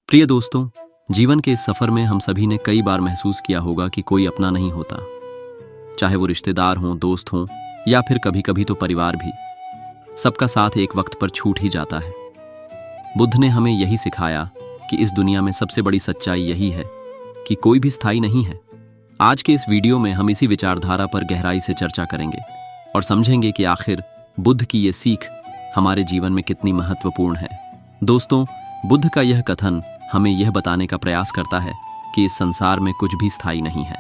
प्रिय दोस्तों, जीवन के इस सफर में हम सभी ने कई बार महसूस किया होगा कि कोई अपना नहीं होता। चाहे वो रिश्तेदार हों, दोस्त हों या फिर कभी कभी तो परिवार भी। सबका साथ एक वक्त पर छूट ही जाता है। बुद्ध ने हमें यही सिखाया कि इस दुनिया में सबसे बड़ी सच्चाई यही है कि कोई भी स्थायी नहीं है। आज के इस वीडियो में हम इसी विचारधारा पर गहराई से चर्चा करेंगे और समझेंगे कि आखिर बुद्ध की ये सीख हमारे जीवन में कितनी महत्वपूर्ण है। दोस्तों, बुद्ध का यह कथन हमें यह बताने का प्रयास करता है कि इस संसार में कुछ भी स्थायी नहीं है।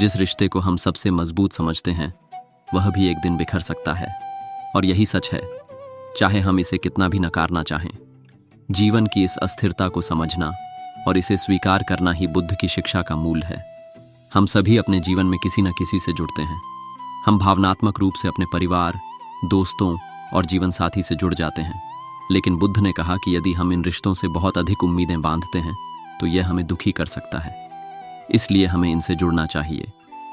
जिस रिश्ते को हम सबसे मजबूत समझते हैं वह भी एक दिन बिखर सकता है, और यही सच है, चाहे हम इसे कितना भी नकारना चाहें। जीवन की इस अस्थिरता को समझना और इसे स्वीकार करना ही बुद्ध की शिक्षा का मूल है। हम सभी अपने जीवन में किसी न किसी से जुड़ते हैं। हम भावनात्मक रूप से अपने परिवार, दोस्तों और जीवन साथी से जुड़ जाते हैं, लेकिन बुद्ध ने कहा कि यदि हम इन रिश्तों से बहुत अधिक उम्मीदें बांधते हैं तो यह हमें दुखी कर सकता है। इसलिए हमें इनसे जुड़ना चाहिए,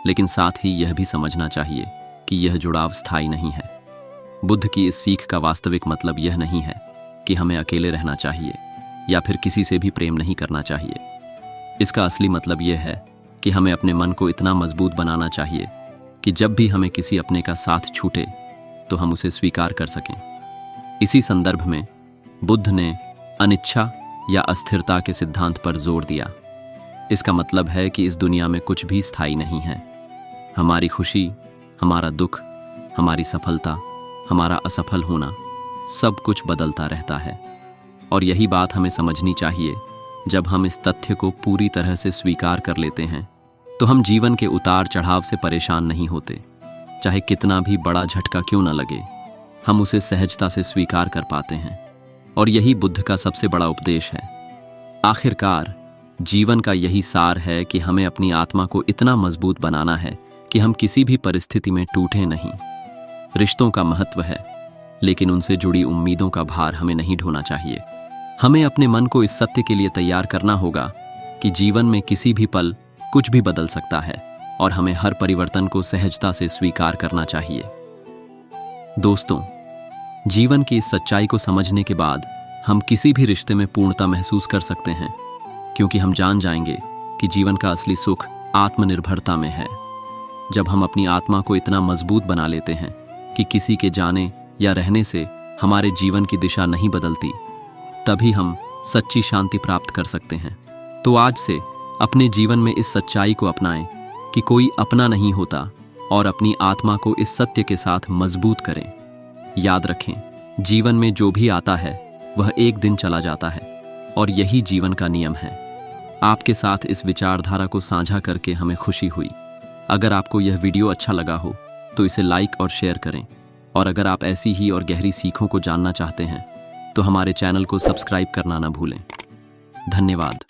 लेकिन साथ ही यह भी समझना चाहिए कि यह जुड़ाव स्थायी नहीं है। बुद्ध की इस सीख का वास्तविक मतलब यह नहीं है कि हमें अकेले रहना चाहिए या फिर किसी से भी प्रेम नहीं करना चाहिए। इसका असली मतलब यह है कि हमें अपने मन को इतना मजबूत बनाना चाहिए कि जब भी हमें किसी अपने का साथ छूटे तो हम उसे स्वीकार कर सकें। इसी संदर्भ में बुद्ध ने अनिच्छा या अस्थिरता के सिद्धांत पर जोर दिया। इसका मतलब है कि इस दुनिया में कुछ भी स्थायी नहीं है। हमारी खुशी, हमारा दुख, हमारी सफलता, हमारा असफल होना, सब कुछ बदलता रहता है। और यही बात हमें समझनी चाहिए। जब हम इस तथ्य को पूरी तरह से स्वीकार कर लेते हैं तो हम जीवन के उतार चढ़ाव से परेशान नहीं होते। चाहे कितना भी बड़ा झटका क्यों न लगे, हम उसे सहजता से स्वीकार कर पाते हैं। और यही बुद्ध का सबसे बड़ा उपदेश है। आखिरकार जीवन का यही सार है कि हमें अपनी आत्मा को इतना मजबूत बनाना है कि हम किसी भी परिस्थिति में टूटे नहीं। रिश्तों का महत्व है, लेकिन उनसे जुड़ी उम्मीदों का भार हमें नहीं ढोना चाहिए। हमें अपने मन को इस सत्य के लिए तैयार करना होगा कि जीवन में किसी भी पल कुछ भी बदल सकता है, और हमें हर परिवर्तन को सहजता से स्वीकार करना चाहिए। दोस्तों, जीवन की इस सच्चाई को समझने के बाद हम किसी भी रिश्ते में पूर्णता महसूस कर सकते हैं, क्योंकि हम जान जाएंगे कि जीवन का असली सुख आत्मनिर्भरता में है। जब हम अपनी आत्मा को इतना मजबूत बना लेते हैं कि किसी के जाने या रहने से हमारे जीवन की दिशा नहीं बदलती, तभी हम सच्ची शांति प्राप्त कर सकते हैं। तो आज से अपने जीवन में इस सच्चाई को अपनाएं कि कोई अपना नहीं होता, और अपनी आत्मा को इस सत्य के साथ मजबूत करें। याद रखें, जीवन में जो भी आता है वह एक दिन चला जाता है, और यही जीवन का नियम है। आपके साथ इस विचारधारा को साझा करके हमें खुशी हुई। अगर आपको यह वीडियो अच्छा लगा हो तो इसे लाइक और शेयर करें, और अगर आप ऐसी ही और गहरी सीखों को जानना चाहते हैं तो हमारे चैनल को सब्सक्राइब करना न भूलें। धन्यवाद।